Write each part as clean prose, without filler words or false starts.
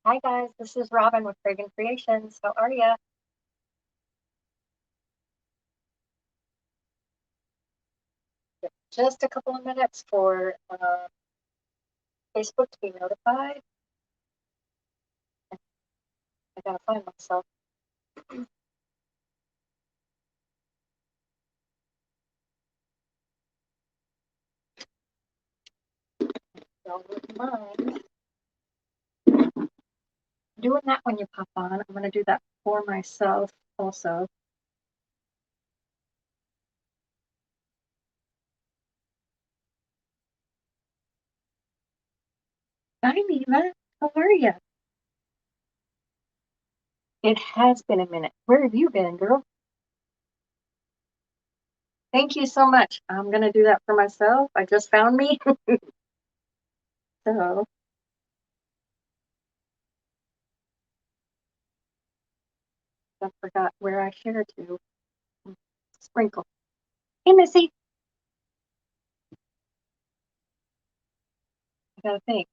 Hi guys, this is Robin with Reagan Creations. How are you? Just a couple of minutes for Facebook to be notified. I gotta find myself. Don't mind doing that when you pop on. I'm gonna do that for myself also. Hi Neva, how are you? It has been a minute. Where have you been, girl? Thank you so much. I'm gonna do that for myself. I just found me. So I forgot where I shared to. Sprinkle. Hey Missy, I gotta think.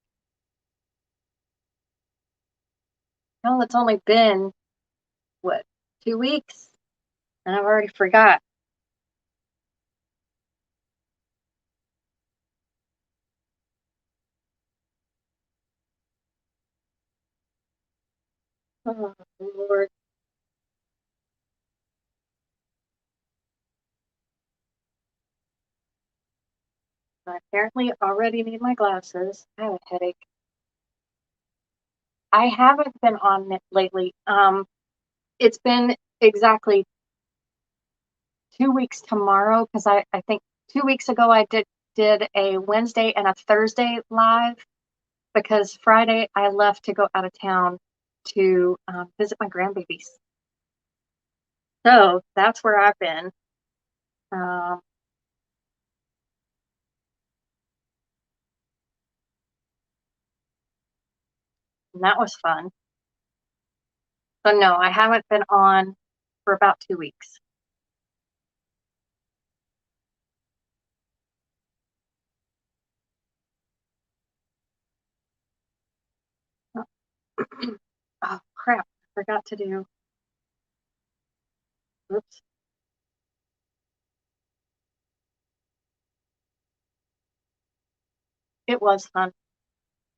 No, it's only been what, 2 weeks? And I've already forgot. Oh, Lord. I apparently already need my glasses. I have a headache. I haven't been on it lately. It's been exactly 2 weeks tomorrow because I think 2 weeks ago I did a Wednesday and a Thursday live because Friday I left to go out of town to visit my grandbabies. So that's where I've been. Um, and that was fun. So no, I haven't been on for about 2 weeks. Oh crap, I forgot to do. Oops. It was fun.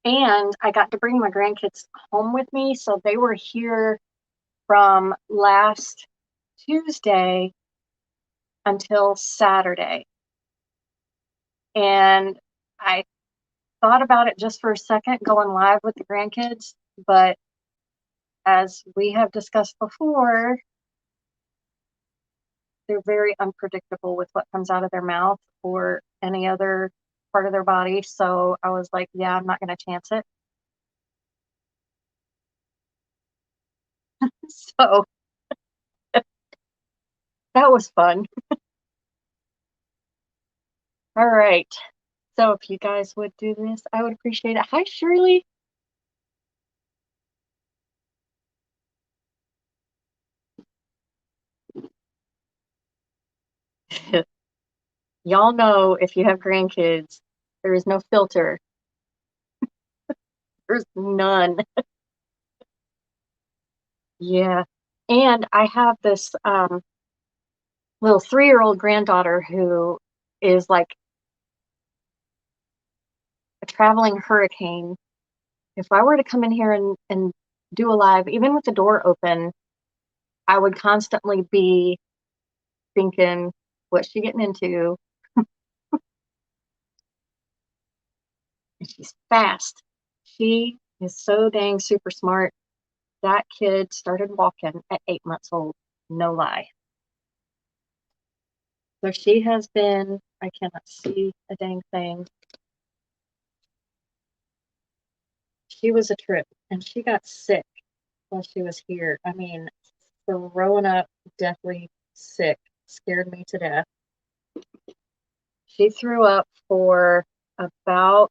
And I got to bring my grandkids home with me. So they were here from last Tuesday until Saturday. And I thought about it just for a second going live with the grandkids. But as we have discussed before, they're very unpredictable with what comes out of their mouth or any other part of their body. So I was like, yeah, I'm not going to chance it. So that was fun. All right. So if you guys would do this, I would appreciate it. Hi, Shirley. Y'all know if you have grandkids, there is no filter. There's none. Yeah. And I have this little 3-year-old granddaughter who is like a traveling hurricane. If I were to come in here and do a live, even with the door open, I would constantly be thinking, what's she getting into? And she's fast. She is so dang super smart. That kid started walking at 8 months old. No lie. So she has been, I cannot see a dang thing. She was a trip and she got sick while she was here. I mean, throwing up, deathly sick, scared me to death. She threw up for about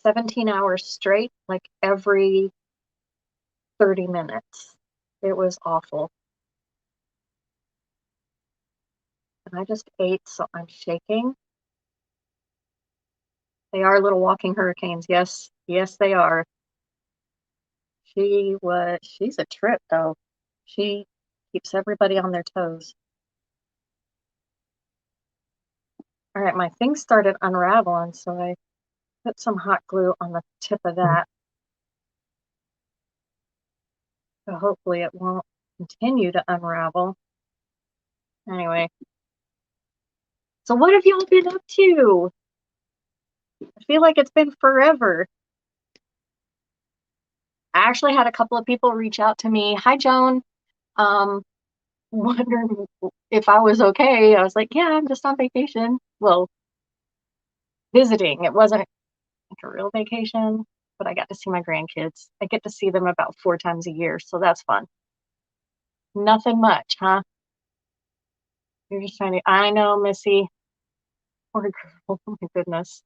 17 hours straight, like every 30 minutes. It was awful. And I just ate, so I'm shaking. They are little walking hurricanes. Yes, yes, they are. She's a trip though. She keeps everybody on their toes. All right, my thing started unraveling, so I put some hot glue on the tip of that. So hopefully it won't continue to unravel. Anyway, so what have y'all been up to? I feel like it's been forever. I actually had a couple of people reach out to me. Hi, Joan. Um, wondering if I was okay. I was like, yeah, I'm just on vacation. Well, visiting. It wasn't like a real vacation, but I got to see my grandkids. I get to see them about 4 times a year, so that's fun. Nothing much, huh? You're just trying to, I know, Missy. Poor girl. Oh my goodness.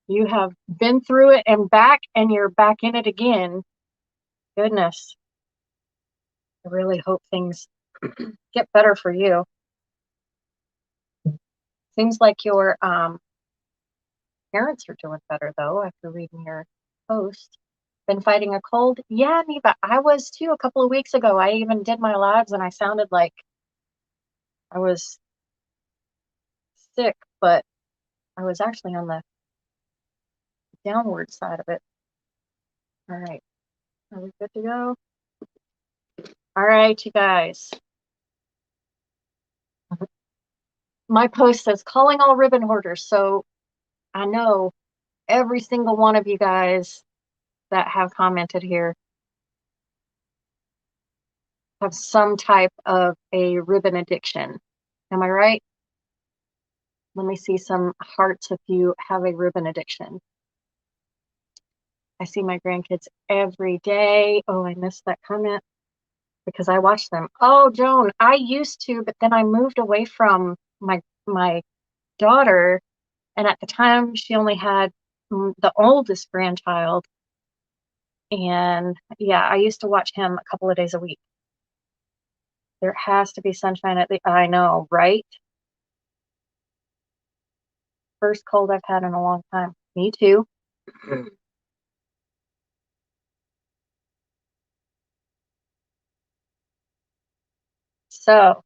You have been through it and back, and you're back in it again. Goodness. I really hope things get better for you. Seems like your parents are doing better, though, after reading your post. Been fighting a cold? Yeah, Neva, I was too a couple of weeks ago. I even did my labs and I sounded like I was sick, but I was actually on the downward side of it. All right. Are we good to go? All right, you guys. My post says calling all ribbon hoarders. So I know every single one of you guys that have commented here have some type of a ribbon addiction. Am I right? Let me see some hearts if you have a ribbon addiction. I see my grandkids every day. Oh, I missed that comment because I watch them. Oh, Joan, I used to, but then I moved away from my daughter, and at the time she only had the oldest grandchild. And yeah, I used to watch him a couple of days a week. There has to be sunshine at the, I know, right? First cold I've had in a long time. Me too. So,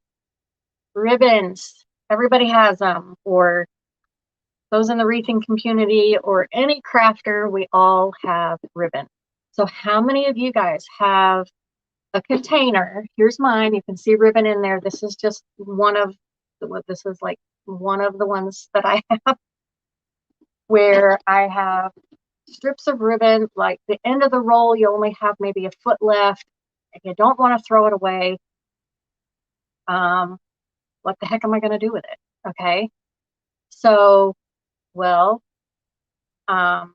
ribbons. Everybody has them, or those in the wreathing community, or any crafter, we all have ribbon. So, how many of you guys have a container? Here's mine. You can see ribbon in there. This is just one of this is like one of the ones that I have where I have strips of ribbon, like the end of the roll, you only have maybe a foot left. If you don't want to throw it away, what the heck am I going to do with it? Okay. So, well, um,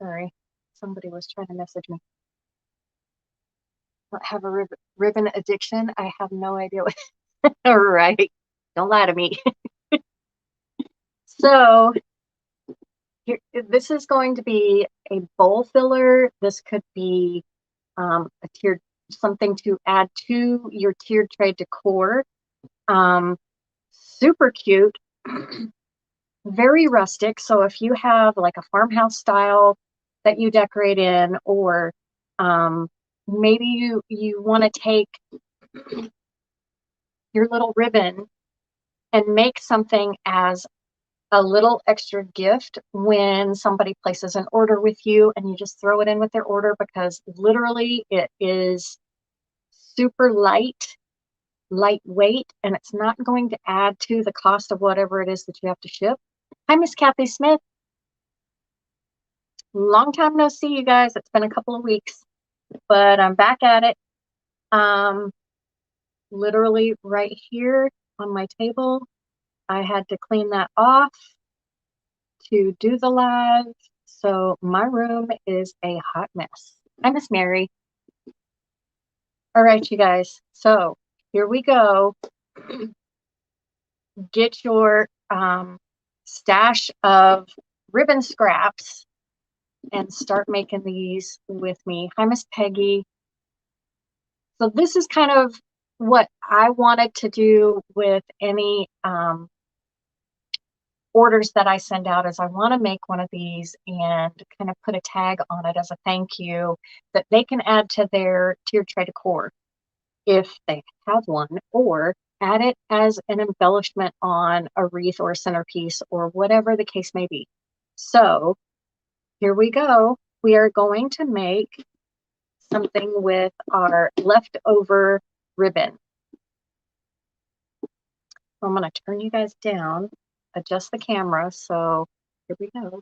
sorry, somebody was trying to message me. I have a ribbon addiction. I have no idea what. All right. Don't lie to me. So, here, this is going to be a bowl filler. This could be a tiered, something to add to your tiered tray decor. Super cute, very rustic. So if you have like a farmhouse style that you decorate in, or maybe you want to take your little ribbon and make something as a little extra gift when somebody places an order with you, and you just throw it in with their order, because literally it is super lightweight, and it's not going to add to the cost of whatever it is that you have to ship. Hi, Miss Kathy Smith. Long time no see, you guys. It's been a couple of weeks, but I'm back at it. Literally right here on my table, I had to clean that off to do the live. So my room is a hot mess. Hi, Miss Mary. All right, you guys. So here we go. Get your stash of ribbon scraps. and start making these with me. Hi, Miss Peggy. So this is kind of what I wanted to do with any orders that I send out, is I want to make one of these and kind of put a tag on it as a thank you that they can add to their tiered tray decor if they have one, or add it as an embellishment on a wreath or a centerpiece or whatever the case may be. So here we go. We are going to make something with our leftover ribbon. I'm going to turn you guys down, adjust the camera. So here we go.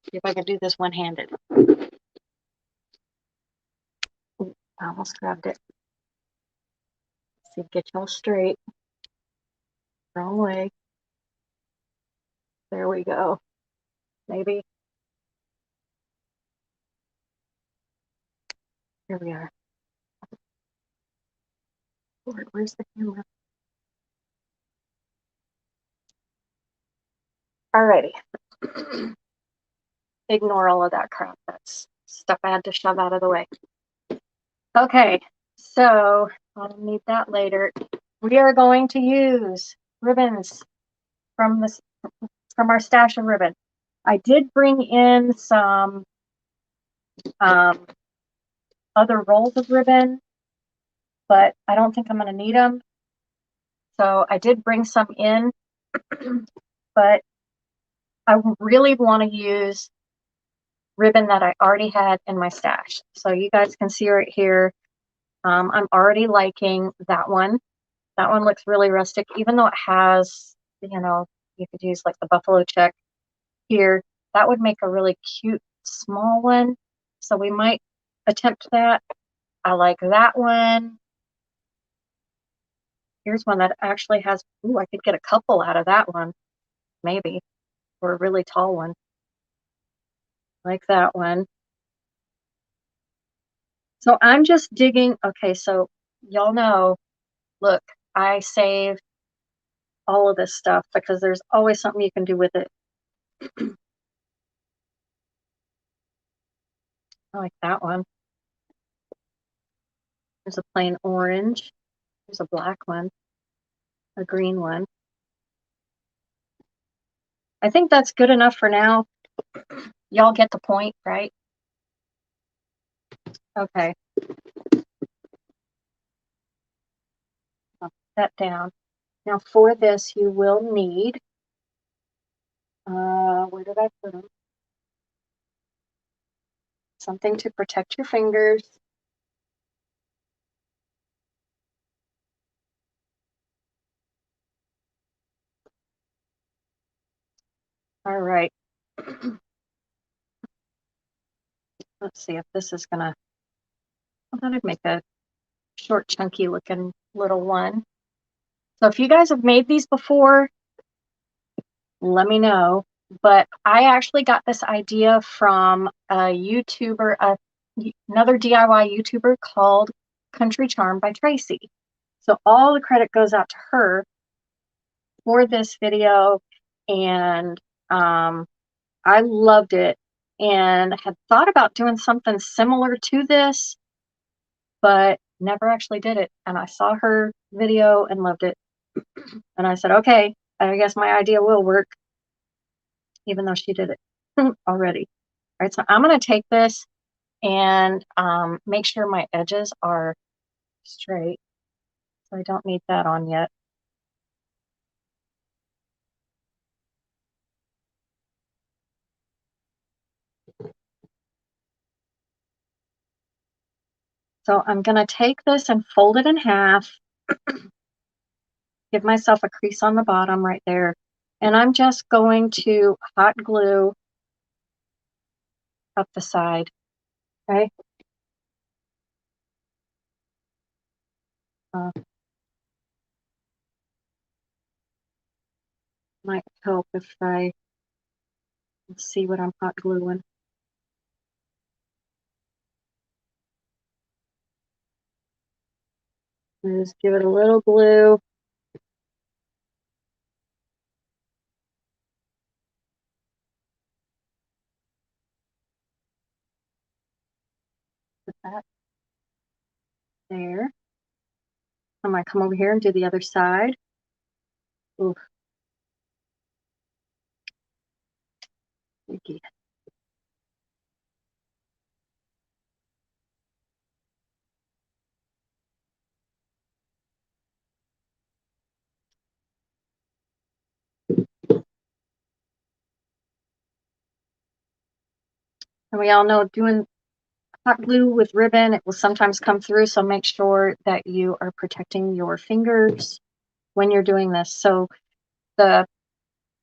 See if I can do this one-handed. I almost grabbed it. See, get y'all straight. Wrong way. There we go. Maybe. Here we are. Lord, where's the camera? Alrighty. Ignore all of that crap. That's stuff I had to shove out of the way. Okay, so I'll need that later. We are going to use ribbons from our stash of ribbon. I did bring in some other rolls of ribbon, but I don't think I'm going to need them. So I did bring some in, but I really want to use ribbon that I already had in my stash. So you guys can see right here, I'm already liking that one. That one looks really rustic, even though it has, you know, you could use like the buffalo check here. That would make a really cute small one. So we might attempt that. I like that one. Here's one that actually has, ooh, I could get a couple out of that one, maybe, or a really tall one. Like that one. So I'm just digging. Okay, so y'all know, look, I save all of this stuff because there's always something you can do with it. I like that one. There's a plain orange. There's a black one, a green one. I think that's good enough for now. Y'all get the point, right? Okay. I'll put that down. Now for this, you will need, where did I put them? Something to protect your fingers. All right. Let's see if this is gonna, I thought I'd make a short, chunky looking little one. So if you guys have made these before, let me know. But I actually got this idea from a YouTuber, another DIY YouTuber called Country Charm by Tracy. So all the credit goes out to her for this video, and I loved it and had thought about doing something similar to this, but never actually did it. And I saw her video and loved it. And I said, okay, I guess my idea will work, even though she did it already. All right, so I'm going to take this and make sure my edges are straight. So I don't need that on yet. So I'm going to take this and fold it in half, give myself a crease on the bottom right there. And I'm just going to hot glue up the side, okay? Might help if I see what I'm hot gluing. Just give it a little glue. There. I'm going to come over here and do the other side. Ooh, sticky. And we all know doing hot glue with ribbon, it will sometimes come through, so make sure that you are protecting your fingers when you're doing this. So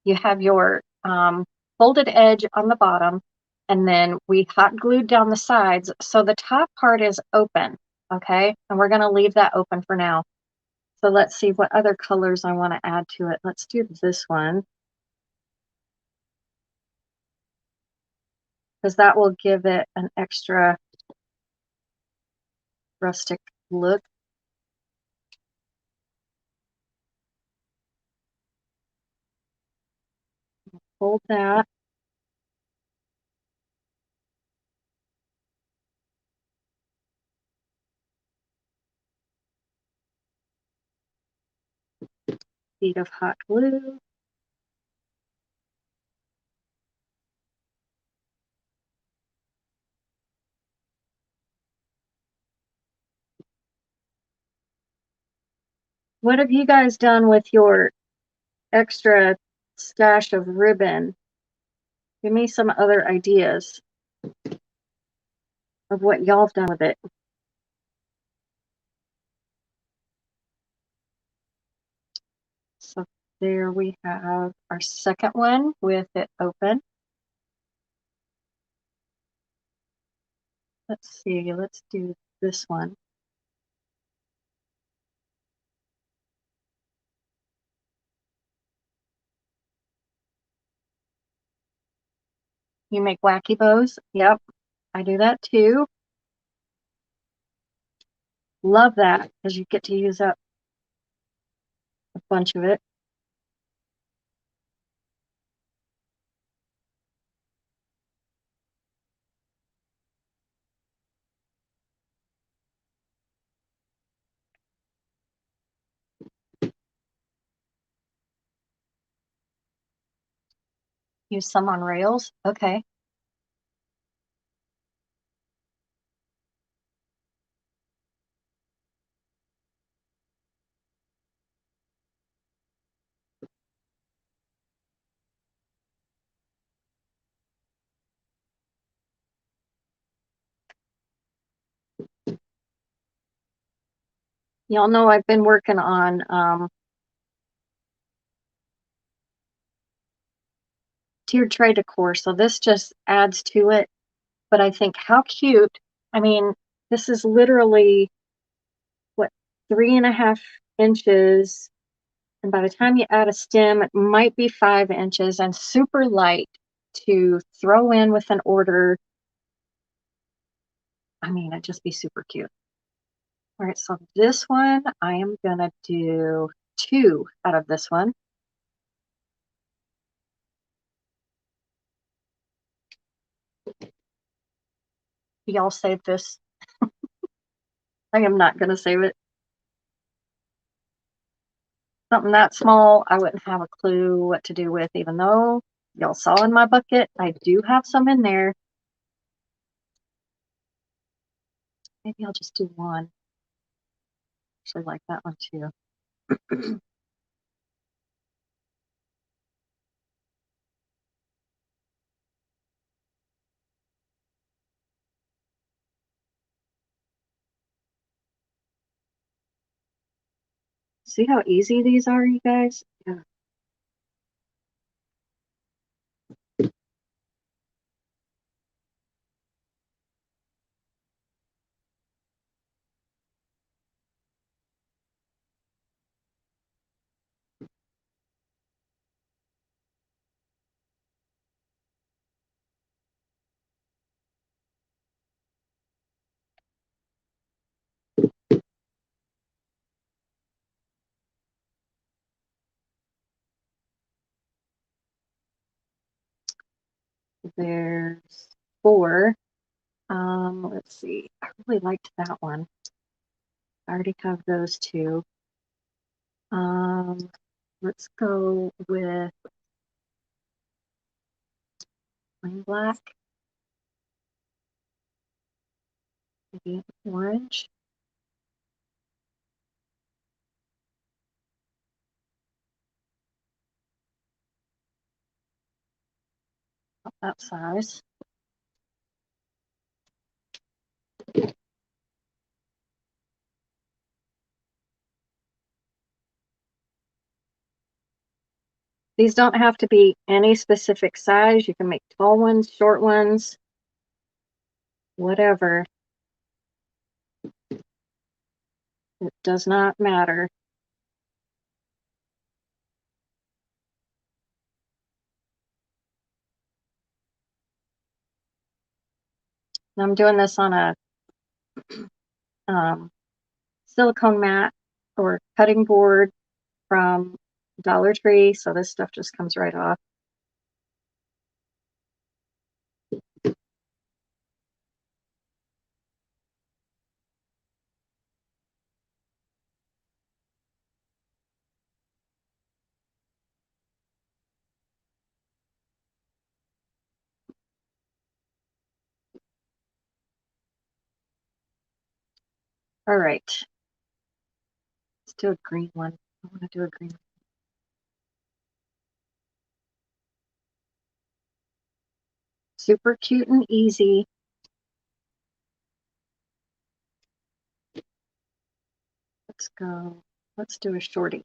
you have your folded edge on the bottom, and then we hot glued down the sides, so the top part is open, okay? And we're going to leave that open for now. So let's see what other colors I want to add to it. Let's do this one, because that will give it an extra rustic look. Fold that. Bead of hot glue. What have you guys done with your extra stash of ribbon? Give me some other ideas of what y'all have done with it. So there we have our second one with it open. Let's see, let's do this one. You make wacky bows? Yep, I do that too. Love that because you get to use up a bunch of it. Use some on rails. Okay. Y'all know I've been working on tiered tray decor, so this just adds to it. But I think how cute. I mean, this is literally what, 3.5 inches. And by the time you add a stem, it might be 5 inches and super light to throw in with an order. I mean, it'd just be super cute. All right, so this one, I am gonna do 2 out of this one. Y'all save this. I am not gonna save it. Something that small, I wouldn't have a clue what to do with, even though y'all saw in my bucket, I do have some in there. Maybe I'll just do one. Actually like that one too. See how easy these are, you guys? Yeah. There's 4. Let's see. I really liked that one. I already have those two. Let's go with plain black, maybe orange. About that size. These don't have to be any specific size. You can make tall ones, short ones, whatever. It does not matter. I'm doing this on a silicone mat or cutting board from Dollar Tree, so this stuff just comes right off. All right, let's do a green one. I want to do a green one. Super cute and easy. Let's go. Let's do a shorty.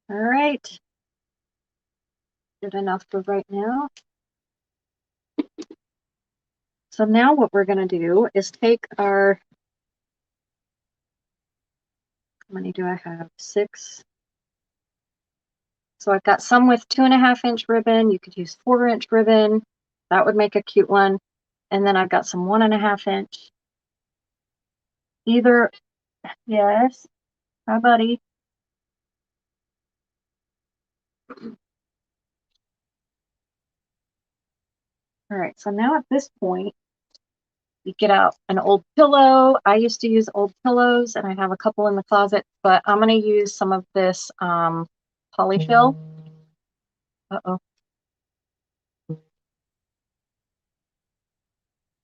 All right. Good enough for right now. So now what we're going to do is take our, how many do I have? 6. So I've got some with 2.5-inch ribbon. You could use 4-inch ribbon. That would make a cute one. And then I've got some 1.5-inch. Either, yes. Hi, buddy. All right, so now at this point, you get out an old pillow. I used to use old pillows, and I have a couple in the closet, but I'm going to use some of this polyfill. Uh-oh.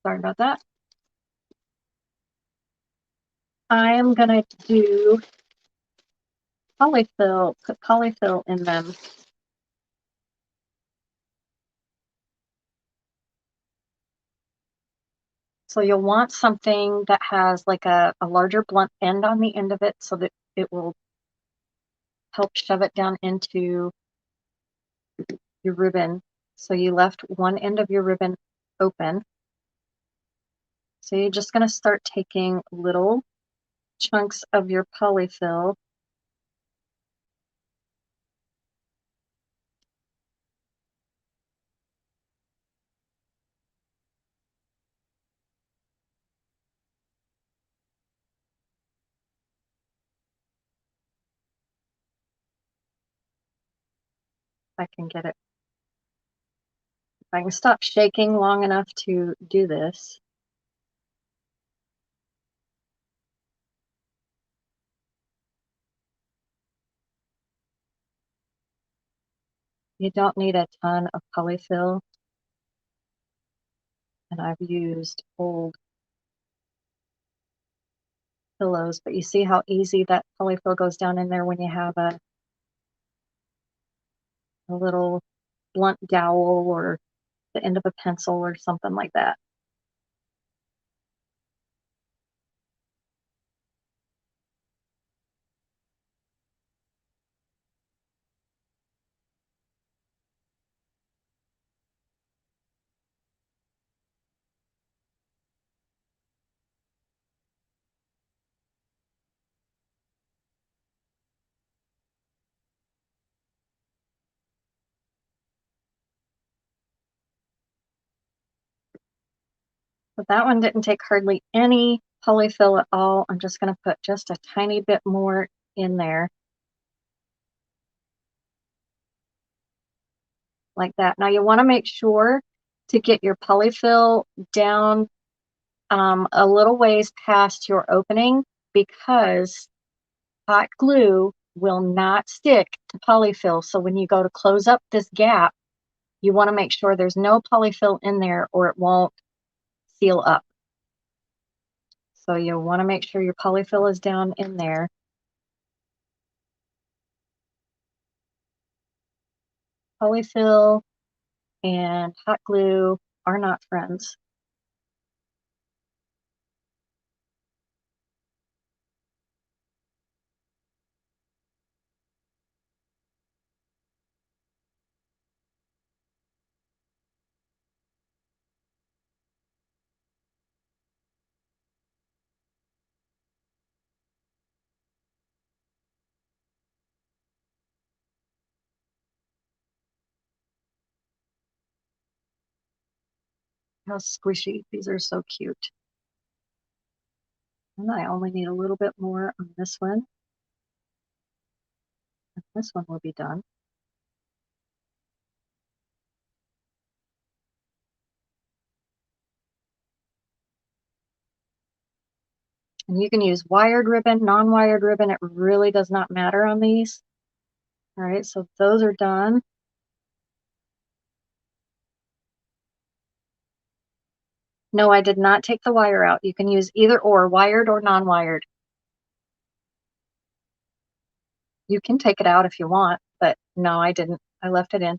Sorry about that. I am going to do polyfill, put polyfill in them. So you'll want something that has like a larger blunt end on the end of it so that it will help shove it down into your ribbon. So you left one end of your ribbon open. So you're just going to start taking little chunks of your polyfill. If I can get it. If I can stop shaking long enough to do this. You don't need a ton of polyfill. And I've used old pillows, but you see how easy that polyfill goes down in there when you have a little blunt dowel or the end of a pencil or something like that. But that one didn't take hardly any polyfill at all. I'm just going to put just a tiny bit more in there. Like that. Now you want to make sure to get your polyfill down a little ways past your opening, because hot glue will not stick to polyfill. So when you go to close up this gap, you want to make sure there's no polyfill in there or it won't seal up. So you want to make sure your polyfill is down in there. Polyfill and hot glue are not friends. How squishy. These are so cute. And I only need a little bit more on this one. And this one will be done. And you can use wired ribbon, non-wired ribbon. It really does not matter on these. All right, so those are done. No, I did not take the wire out. You can use either or, wired or non-wired. You can take it out if you want, but no, I didn't. I left it in.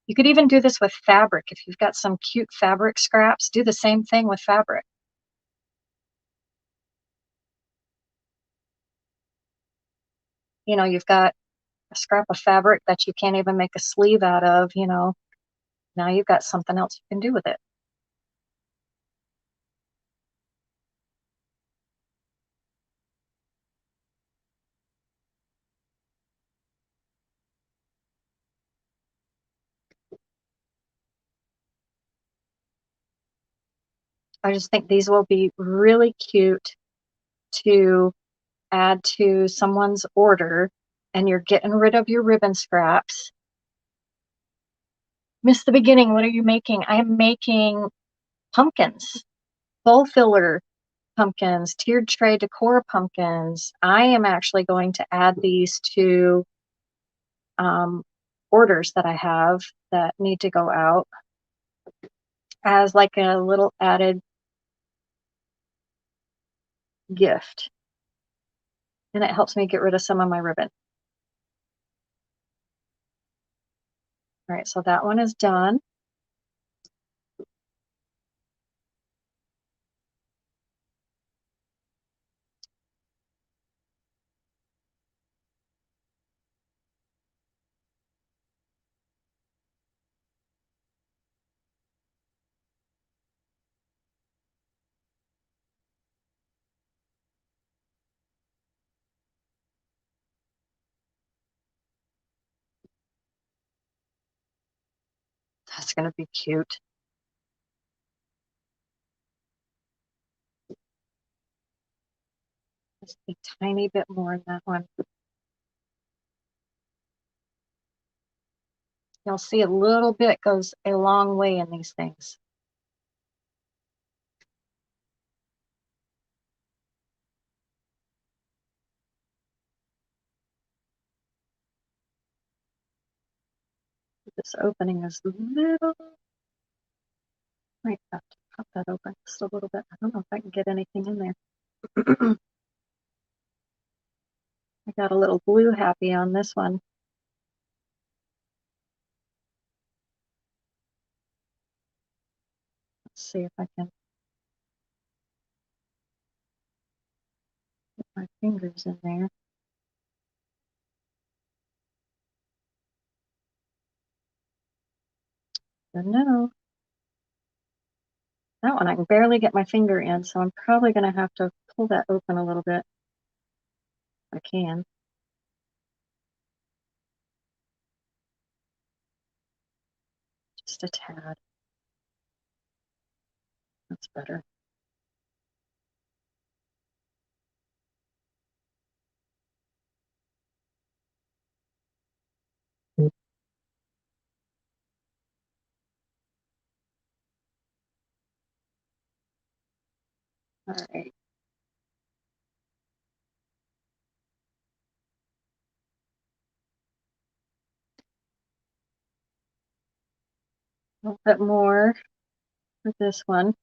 You could even do this with fabric. If you've got some cute fabric scraps, do the same thing with fabric. You know, you've got a scrap of fabric that you can't even make a sleeve out of, you know, now you've got something else you can do with it. I just think these will be really cute to add to someone's order, and you're getting rid of your ribbon scraps. Missed the beginning. What are you making? I am making pumpkins, bowl filler pumpkins, tiered tray decor pumpkins. I am actually going to add these to orders that I have that need to go out as like a little added gift. And it helps me get rid of some of my ribbon. All right, so that one is done. That's going to be cute. Just a tiny bit more in that one. You'll see a little bit goes a long way in these things. This opening is little. Might have to pop that open just a little bit. I don't know if I can get anything in there. I got a little blue happy on this one. Let's see if I can get my fingers in there. But no, that one I can barely get my finger in, so I'm probably going to have to pull that open a little bit if I can. Just a tad. better. All right. A little bit more for this one.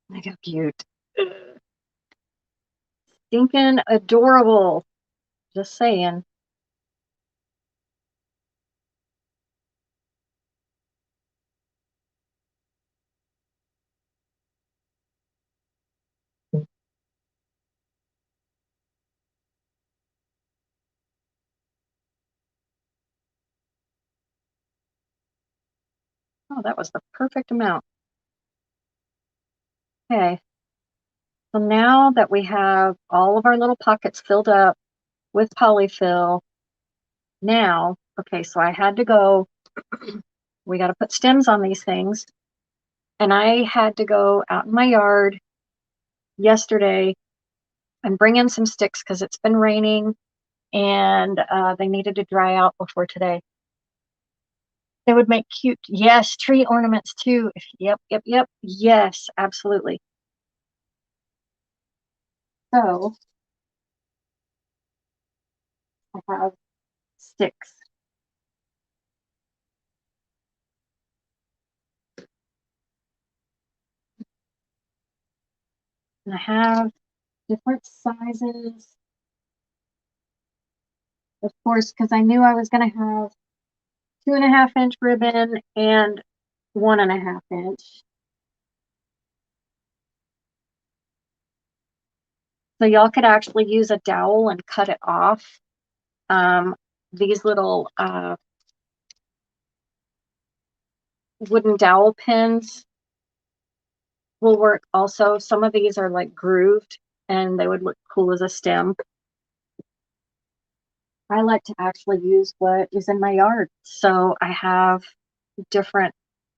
Look how cute. Stinking adorable. Just saying. Oh, that was the perfect amount. Okay. So now that we have all of our little pockets filled up with polyfill, now, okay, so I had to go, we got to put stems on these things. And I had to go out in my yard yesterday and bring in some sticks because it's been raining and they needed to dry out before today. They would make cute, yes, tree ornaments too. Yep, yep, yep. Yes, absolutely. So I have sticks. And I have different sizes, of course, because I knew I was going to have 2.5 inch ribbon and 1.5 inch. So y'all could actually use a dowel and cut it off. These little wooden dowel pins will work also. Some of these are like grooved and they would look cool as a stem. I like to actually use what is in my yard. So I have different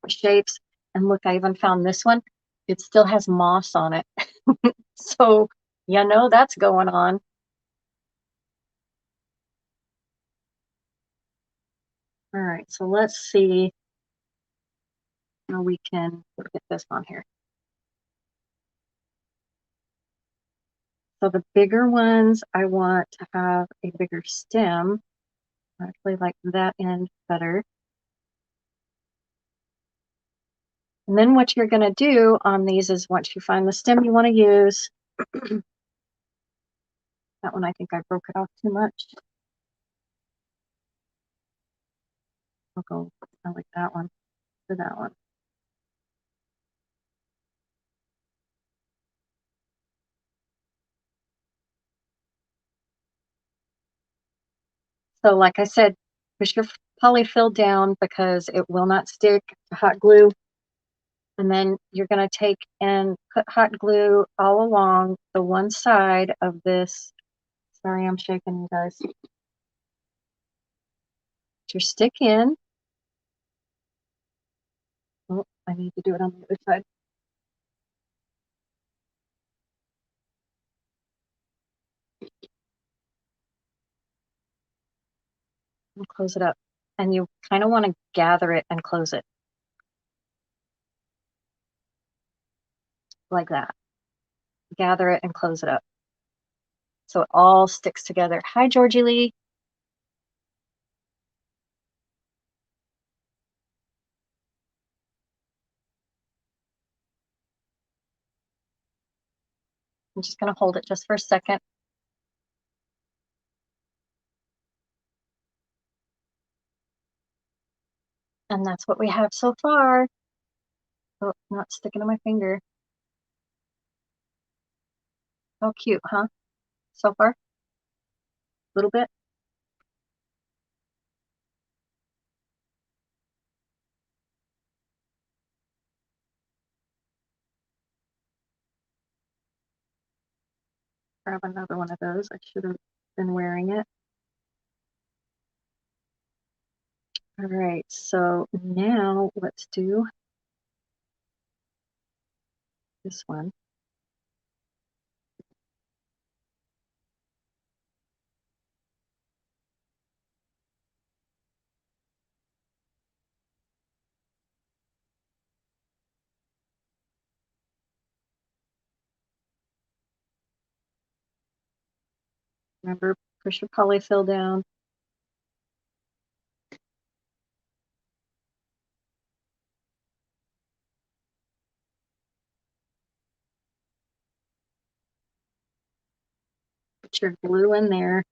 shapes. And look, I even found this one. It still has moss on it. So, you know, that's going on. All right, so let's see how we can get this on here. So the bigger ones, I want to have a bigger stem. I actually like that end better. And then what you're going to do on these is once you find the stem you want to use, that one I think I broke it off too much. I like that one for that one. So like I said, push your polyfill down because it will not stick to hot glue. And then you're going to take and put hot glue all along the one side of this. Sorry, I'm shaking you guys. Put your stick in. Oh, I need to do it on the other side. And close it up. And you kind of want to gather it and close it. Like that. Gather it and close it up. So it all sticks together. Hi, Georgie Lee. I'm just going to hold it just for a second. And that's what we have so far. Oh, not sticking to my finger. Oh, cute, huh? So far? A little bit. grab another one of those. I should have been wearing it. All right, so now let's do this one. Remember, push your polyfill down. Put your glue in there.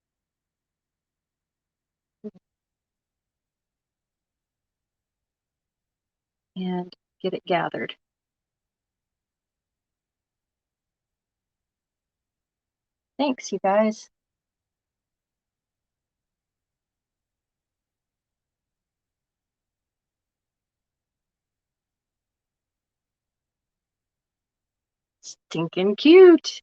And get it gathered. Thanks, you guys. Stinking cute.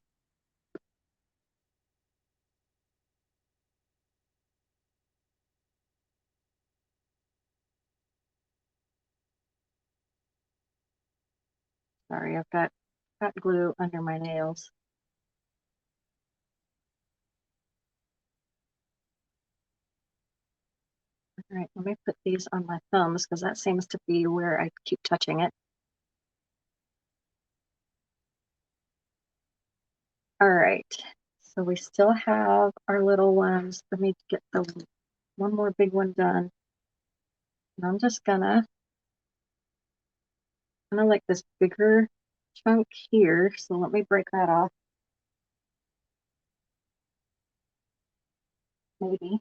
Sorry, I've got glue under my nails. All right, let me put these on my thumbs because that seems to be where I keep touching it. All right, so we still have our little ones. Let me get the one more big one done. And I'm just gonna like this bigger chunk here. So let me break that off. Maybe.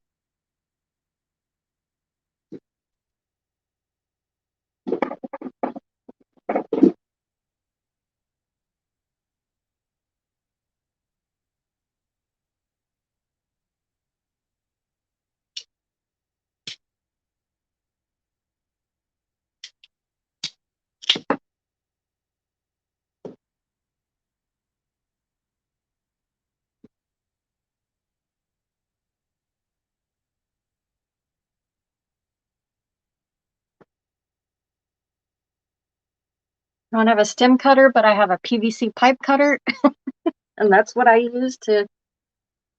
I don't have a stem cutter, but I have a PVC pipe cutter. And that's what I use to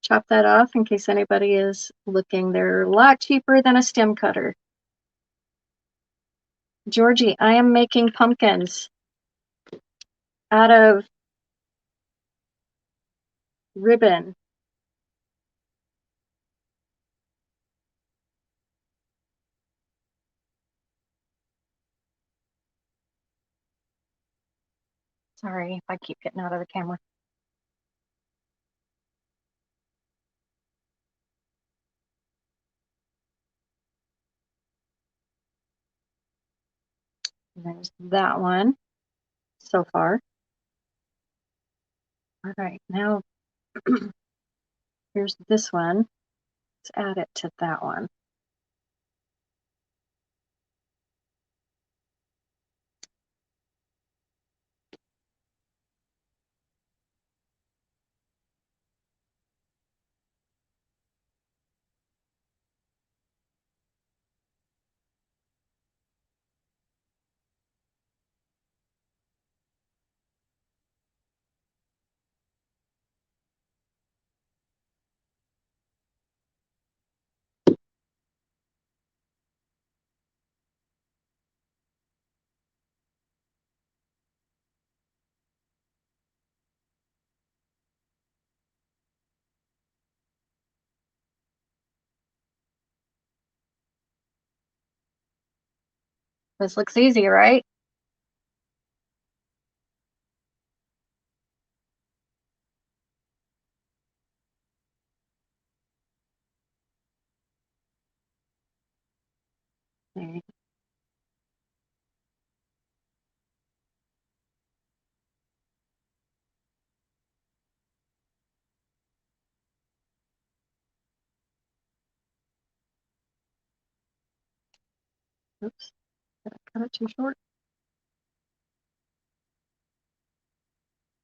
chop that off in case anybody is looking. They're a lot cheaper than a stem cutter. Georgie, I am making pumpkins out of ribbon. Sorry if I keep getting out of the camera. And there's that one so far. All right, now here's this one. Let's add it to that one. This looks easy, right? Okay. Oops, did I cut it too short?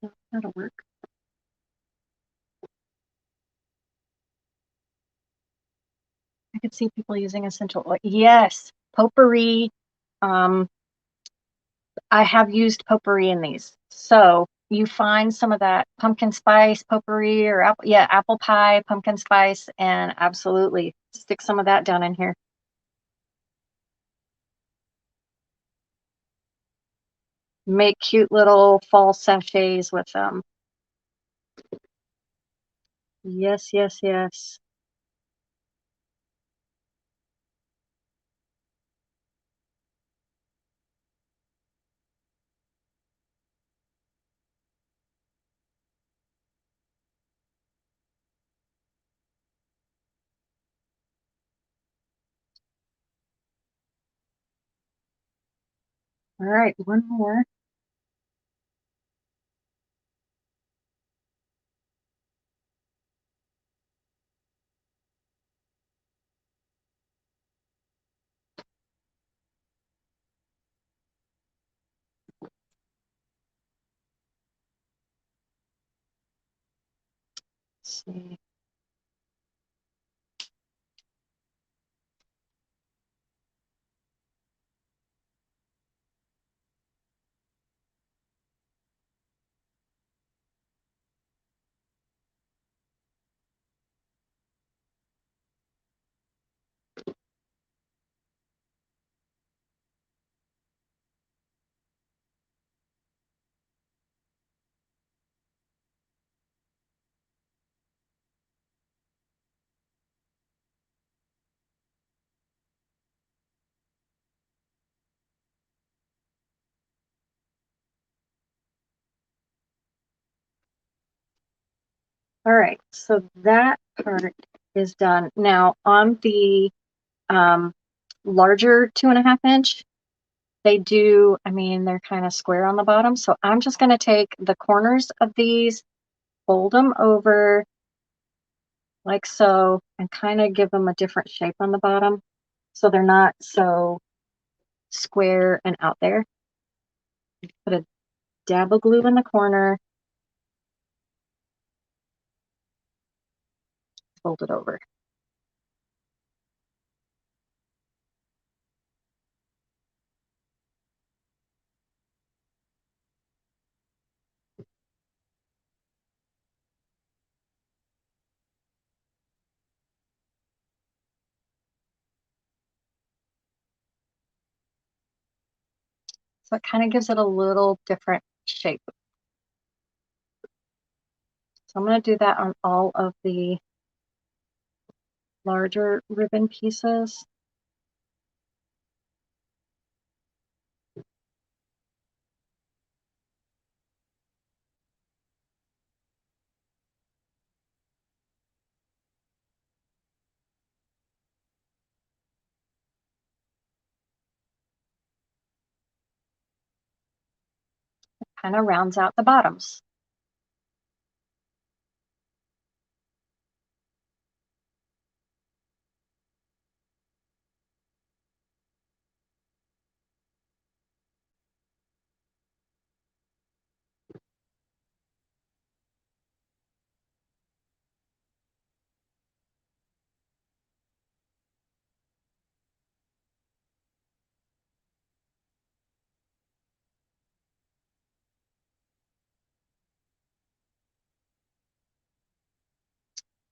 No, that'll work. could see people using essential oil. Yes, potpourri. Um, I have used potpourri in these. So you find some of that pumpkin spice potpourri or apple pie, pumpkin spice, and absolutely stick some of that down in here. Make cute little fall sachets with them. Yes, yes, yes. All right, one more. Let's see. All right, so that part is done. Now on the um, larger 2.5 inch, they do, I mean, they're kind of square on the bottom. So I'm just going to take the corners of these, fold them over like so, and kind of give them a different shape on the bottom. So they're not so square and out there. Put a dab of glue in the corner, fold it over. So it kind of gives it a little different shape. So I'm going to do that on all of the larger ribbon pieces. Kind of rounds out the bottoms.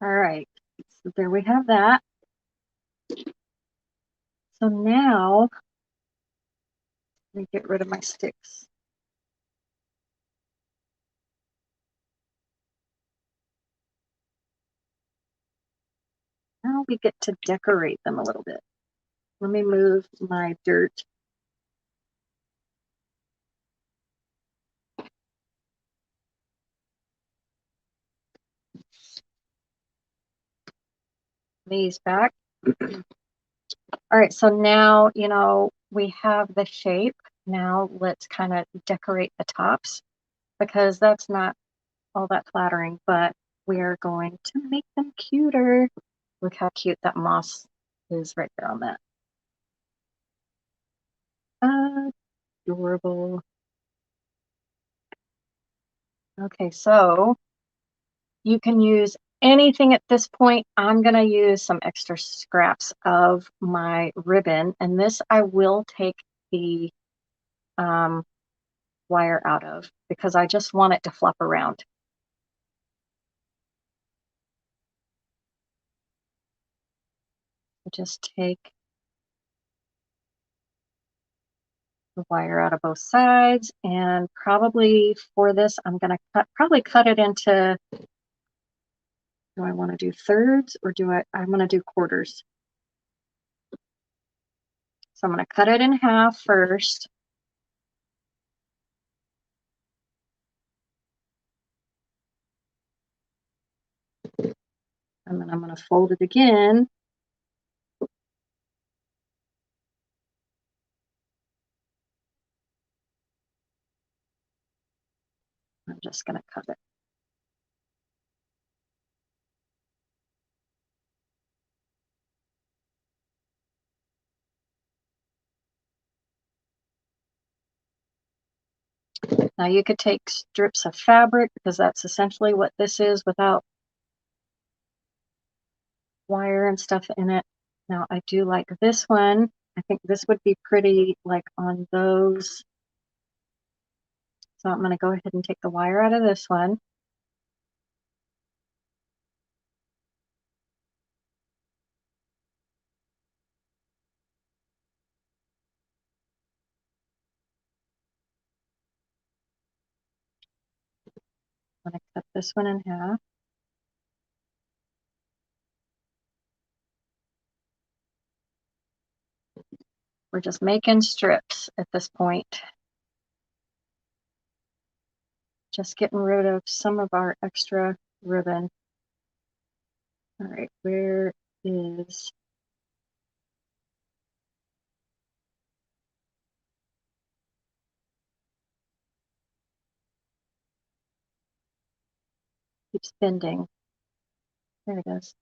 All right, so there we have that. So now, let me get rid of my sticks. Now we get to decorate them a little bit. Let me move my dirt. These back. All right, so now, we have the shape. Now let's kind of decorate the tops because that's not all that flattering, but we are going to make them cuter. Look how cute that moss is right there on that. Adorable. Okay, so you can use anything at this point, I'm going to use some extra scraps of my ribbon, and this I will take the wire out of because I just want it to flop around. Just take the wire out of both sides, and probably for this I'm going to probably cut it into, do I want to do thirds or I'm going to do quarters. So I'm going to cut it in half first. And then I'm going to fold it again. I'm just going to cut it. Now you could take strips of fabric because that's essentially what this is without wire and stuff in it. Now I do like this one. I think this would be pretty like on those. So I'm going to go ahead and take the wire out of this one. I'm going to cut this one in half. We're just making strips at this point. Just getting rid of some of our extra ribbon. All right, where is... keeps bending. There it is.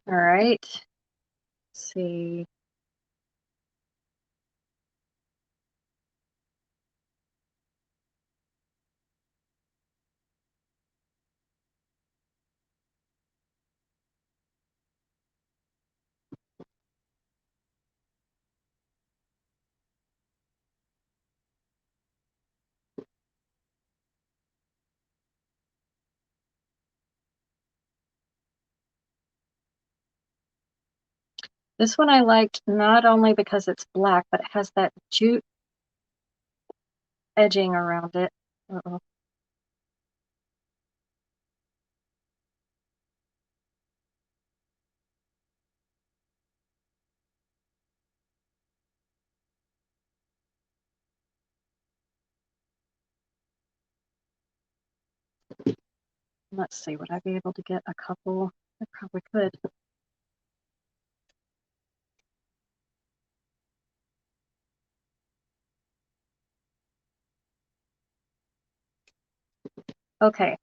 All right. Let's see. This one I liked not only because it's black, but it has that jute edging around it. Uh-oh. Let's see, would I be able to get a couple? I probably could. Okay.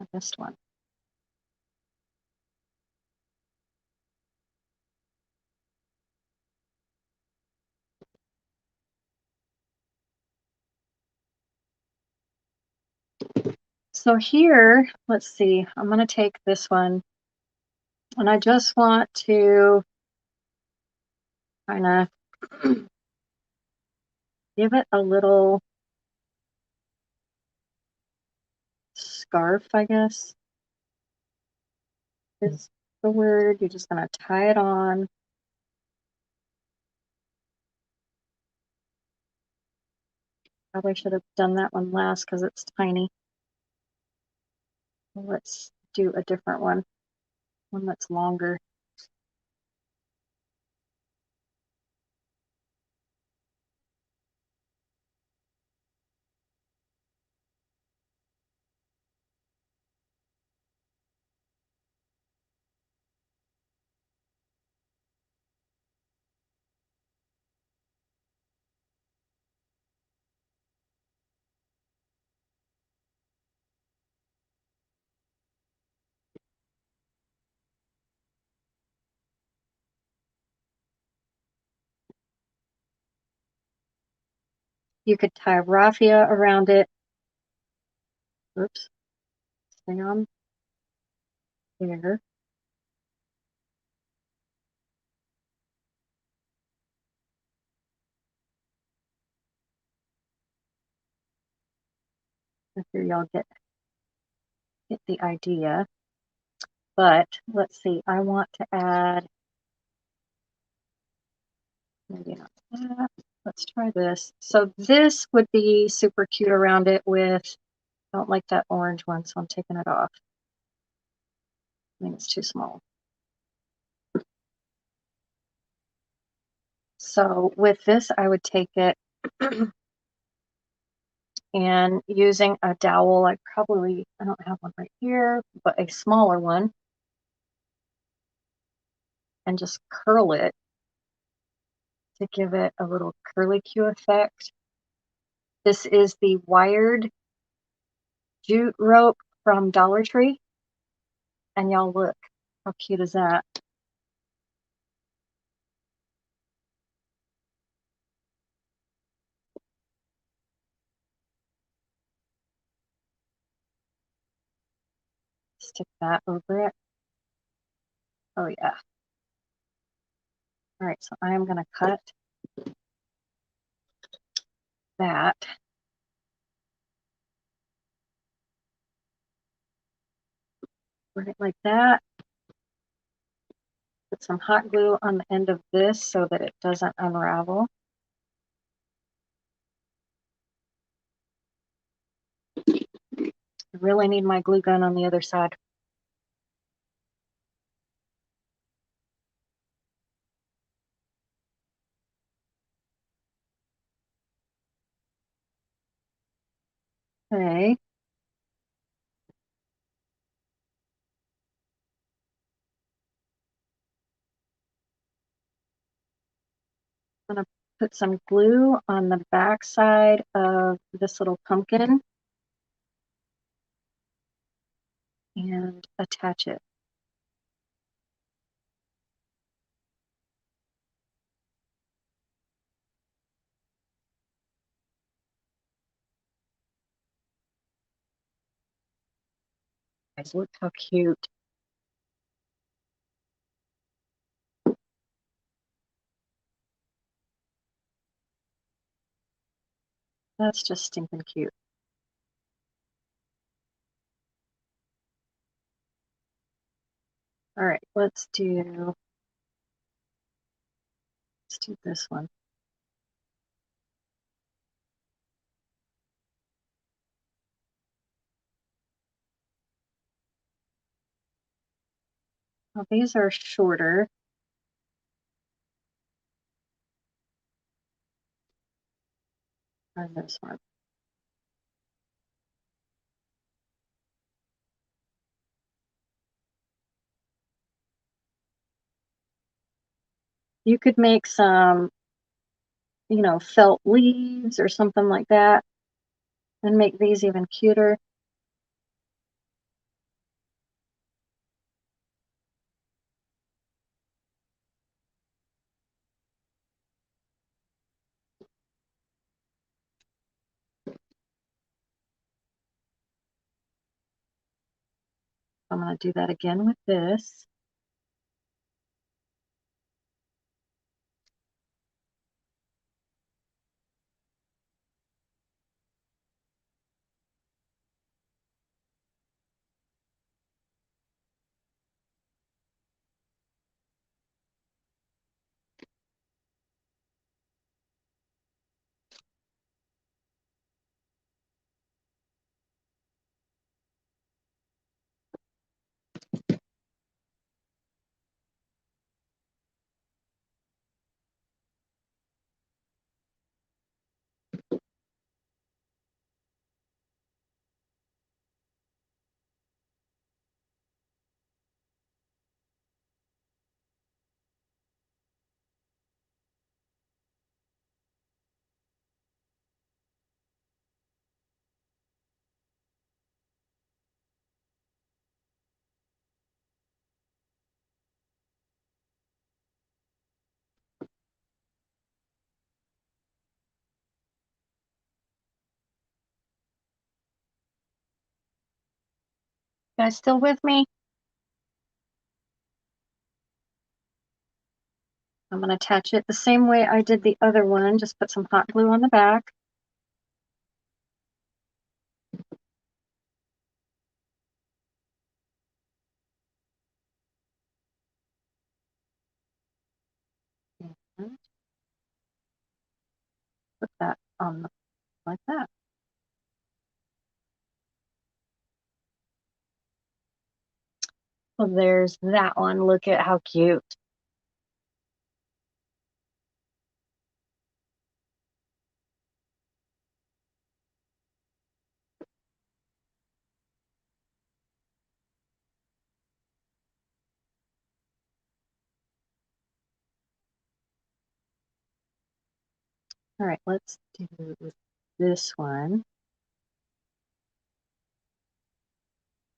I missed one. So here, let's see, I'm going to take this one and I just want to kind of give it a little scarf, I guess is the word. You're just going to tie it on. Probably should have done that one last because it's tiny. Let's do a different one that's longer. You could tie raffia around it. Oops, stay on there. I figure y'all get the idea. But let's see, I want to add, maybe not that. Let's try this. So this would be super cute around it with, I don't like that orange one, so I'm taking it off. I think it's too small. So with this, I would take it and using a dowel, I don't have one right here, but a smaller one, and just curl it to give it a little curlicue effect. This is the wired jute rope from Dollar Tree. And y'all look, how cute is that? Stick that over it. Oh yeah. All right, so I am gonna cut that. Put it like that. Put some hot glue on the end of this so that it doesn't unravel. I really need my glue gun on the other side. Okay. I'm gonna put some glue on the back side of this little pumpkin and attach it. Guys, look how cute. That's just stinking cute. All right, let's do this one. Well, these are shorter. Than this one. You could make some, felt leaves or something like that and make these even cuter. I'm going to do that again with this. You guys still with me? I'm going to attach it the same way I did the other one. Just put some hot glue on the back. And put that on like that. Well, there's that one. Look at how cute. All right, let's do this one.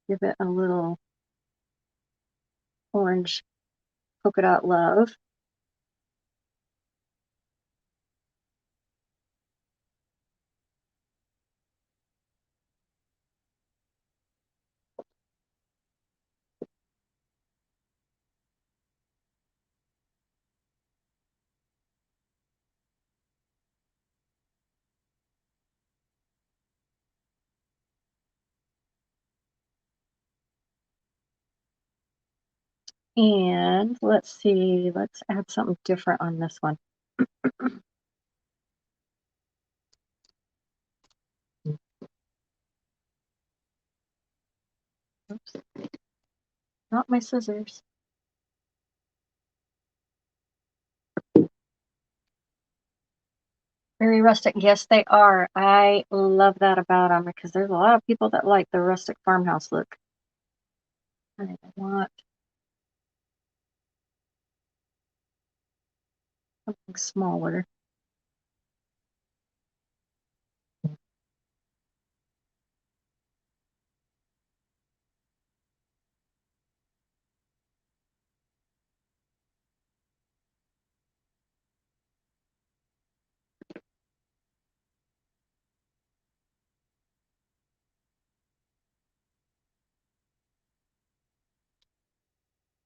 Give it a little orange polka dot love. And let's see, let's add something different on this one. Oops, not my scissors. Very rustic. Yes, they are. I love that about them because there's a lot of people that like the rustic farmhouse look. I want something smaller.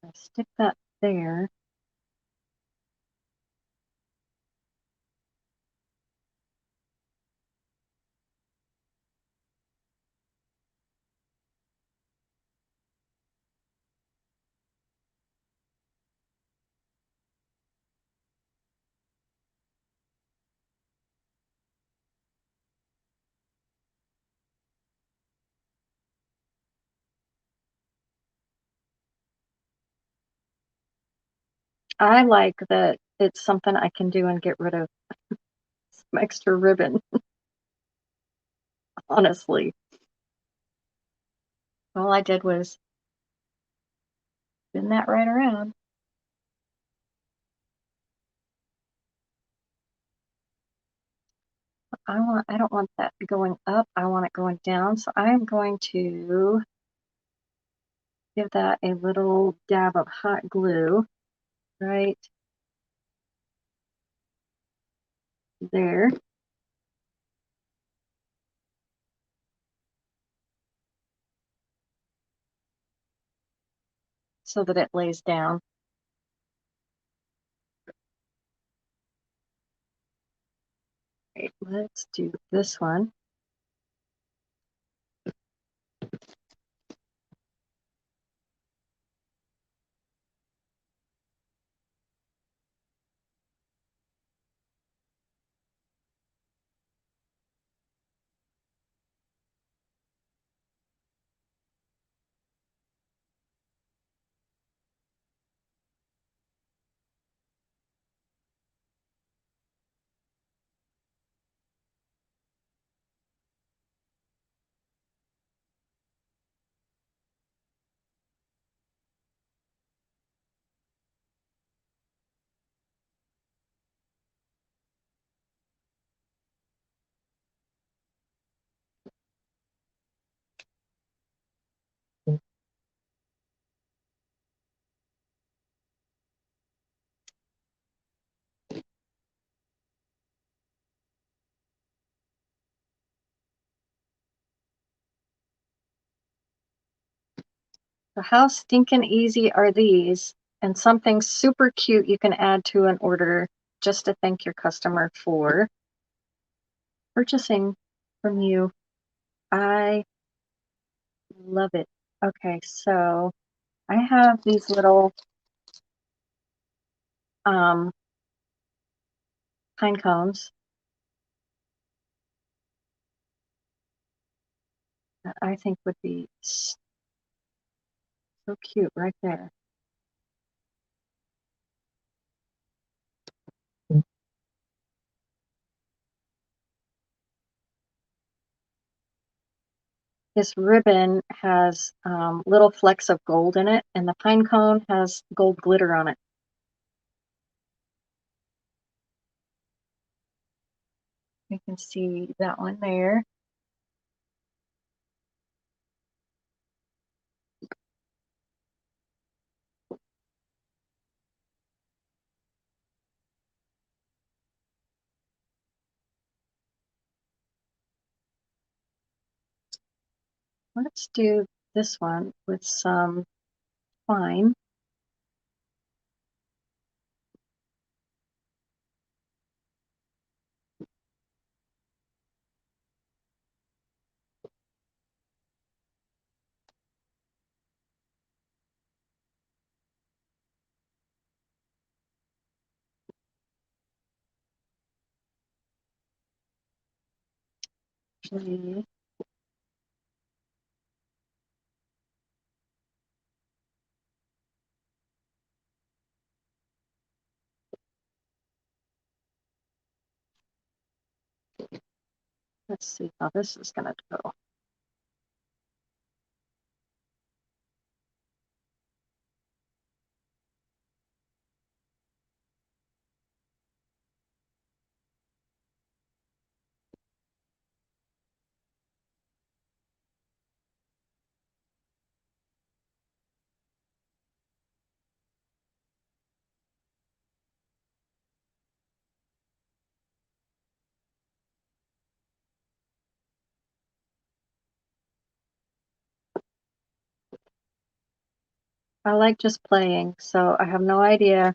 I'll stick that there. I like that it's something I can do and get rid of some extra ribbon, honestly. All I did was spin that right around. I don't want that going up. I want it going down. So I'm going to give that a little dab of hot glue right there. So that it lays down. Right, let's do this one. So how stinking easy are these? And something super cute you can add to an order just to thank your customer for purchasing from you. I love it. Okay, so I have these little um, pine cones that I think would be so cute right there. This ribbon has little flecks of gold in it, and the pine cone has gold glitter on it. You can see that one there. Let's do this one with some twine. Actually, let's see how this is going to go. I like just playing, so I have no idea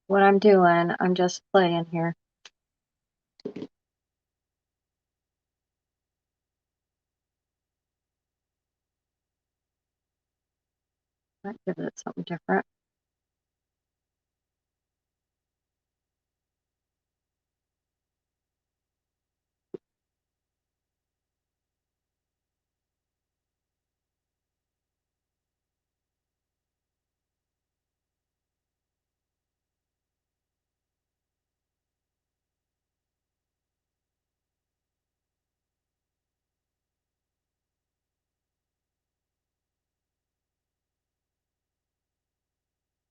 what I'm doing. I'm just playing here. Might give it something different.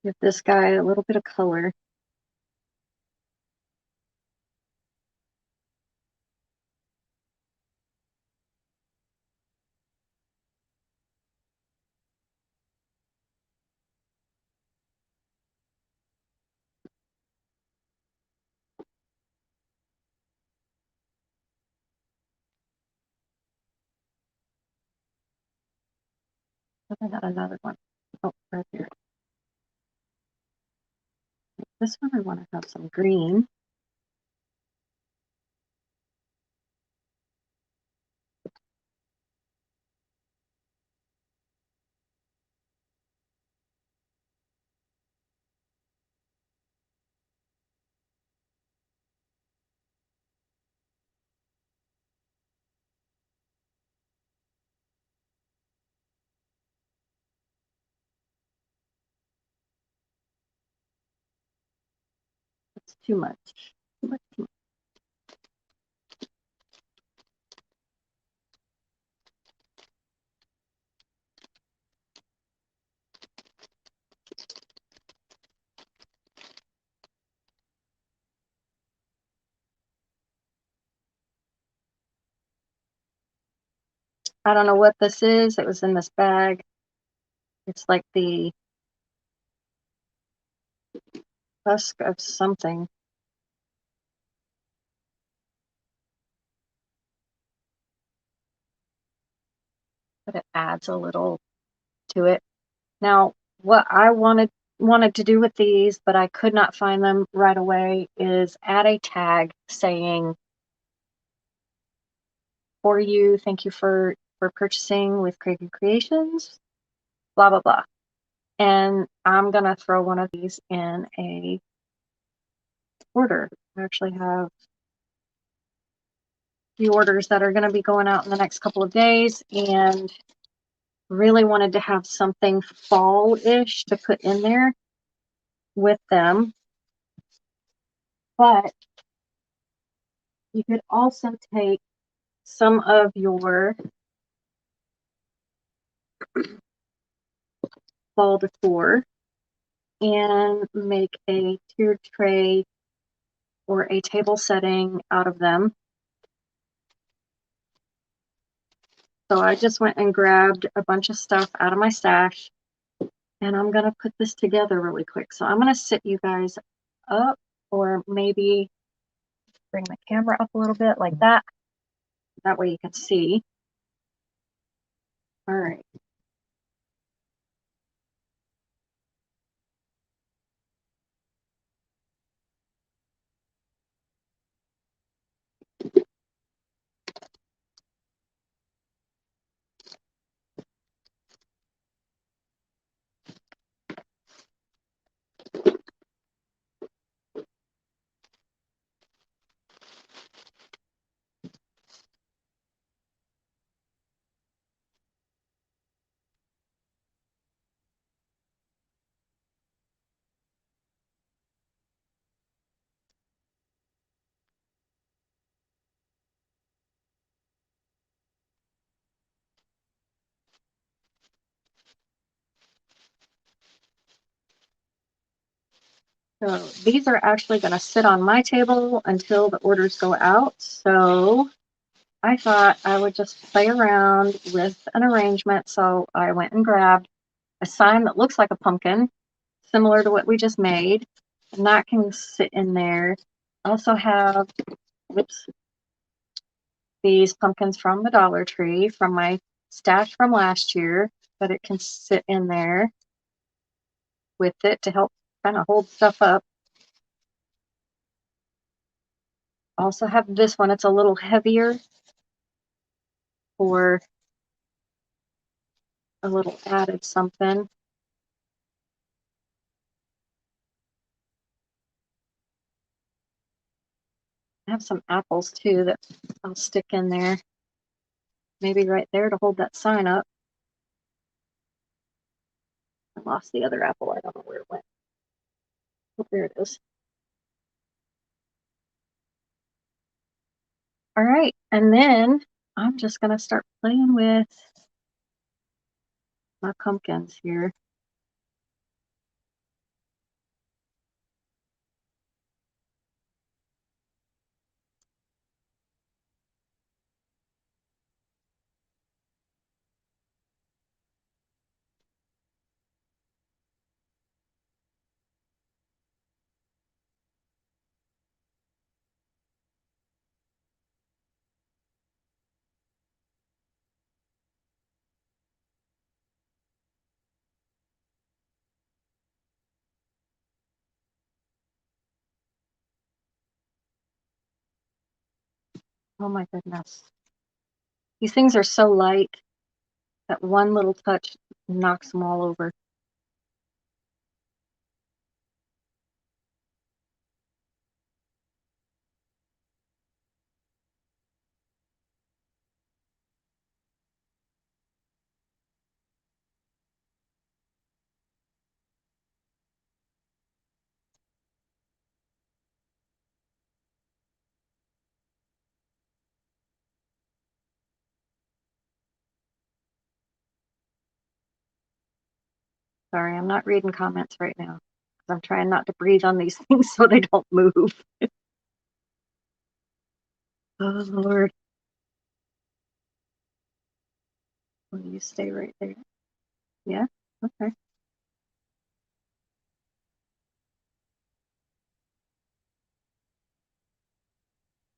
Give this guy a little bit of color. I got another one. Oh, right there. This one I want to have some green. It's too much. Too much, too much. I don't know what this is. It was in this bag. It's like the husk of something. But it adds a little to it. Now, what I wanted to do with these, but I could not find them right away, is add a tag saying, "For you, thank you for purchasing with Crazy Creations, blah blah blah." And I'm gonna throw one of these in a order. I actually have the orders that are going to be going out in the next couple of days, and really wanted to have something fall-ish to put in there with them. But you could also take some of your fall decor and make a tiered tray or a table setting out of them. So I just went and grabbed a bunch of stuff out of my stash, and I'm going to put this together really quick. So I'm going to sit you guys up, or maybe bring the camera up a little bit like that. That way you can see. All right. So these are actually going to sit on my table until the orders go out. So I thought I would just play around with an arrangement. So I went and grabbed a sign that looks like a pumpkin, similar to what we just made, and that can sit in there. I also have, whoops, these pumpkins from the Dollar Tree from my stash from last year, but it can sit in there with it to help kind of hold stuff up. I also have this one. It's a little heavier for a little added something. I have some apples too that I'll stick in there. Maybe right there to hold that sign up. I lost the other apple. I don't know where it went. Oh, there it is. All right. And then I'm just going to start playing with my pumpkins here. Oh my goodness. These things are so light that one little touch knocks them all over. Sorry, I'm not reading comments right now because I'm trying not to breathe on these things so they don't move. Oh, Lord. Will you stay right there? Yeah? Okay.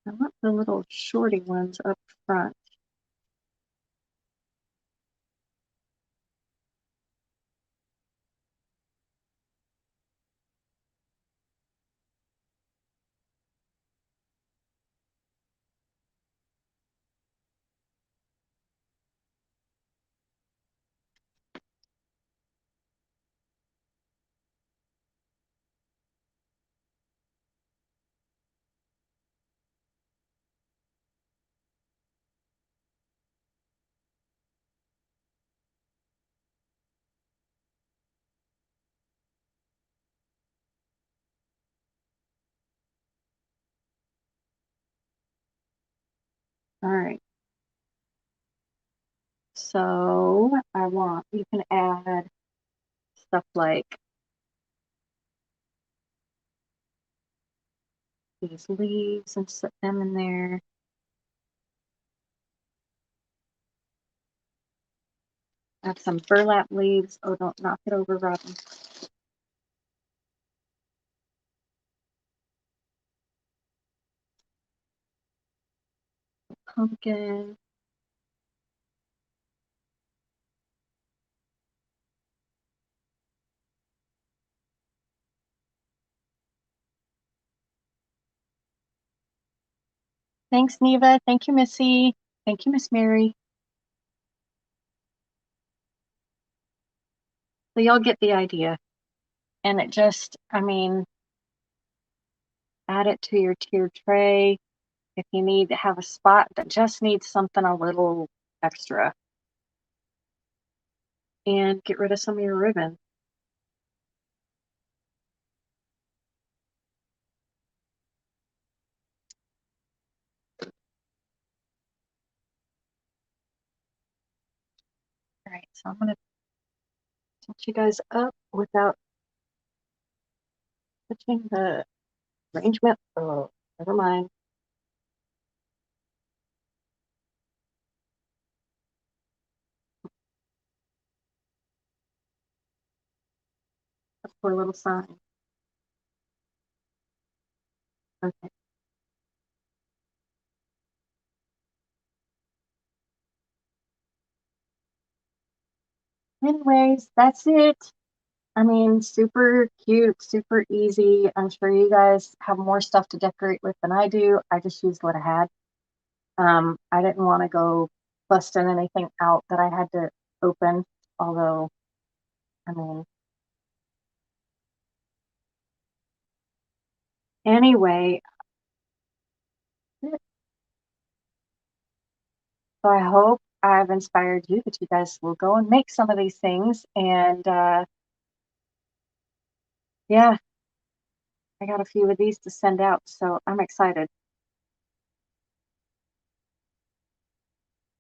I want the little shorty ones up front. All right. So you can add stuff like these leaves and set them in there. Add some burlap leaves. Oh, don't knock it over, Robin. Pumpkin. Thanks, Neva. Thank you, Missy. Thank you, Miss Mary. So y'all get the idea. And it just, I mean, add it to your tiered tray. If you need to have a spot that just needs something a little extra. And get rid of some of your ribbon. All right, so I'm going to set you guys up without touching the arrangement. Oh, never mind. A poor little sign. Okay. Anyways, that's it. I mean, super cute, super easy. I'm sure you guys have more stuff to decorate with than I do. I just used what I had. I didn't want to go busting anything out that I had to open, although, I mean, anyway, so I hope I've inspired you that you guys will go and make some of these things. And yeah, I got a few of these to send out, so I'm excited.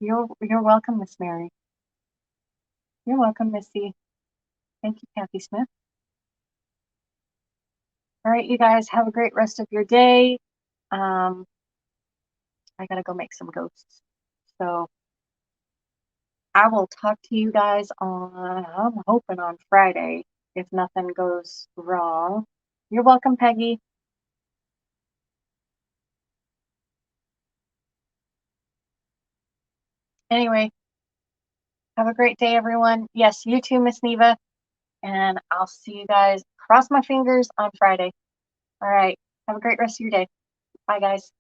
You're welcome, Miss Mary. You're welcome, Missy. Thank you, Kathy Smith. All right, you guys have a great rest of your day. I gotta go make some ghosts. So I will talk to you guys I'm hoping on Friday, if nothing goes wrong. You're welcome, Peggy. Anyway, have a great day, everyone. Yes, you too, Miss Neva. And I'll see you guys, cross my fingers, on Friday. All right. Have a great rest of your day. Bye, guys.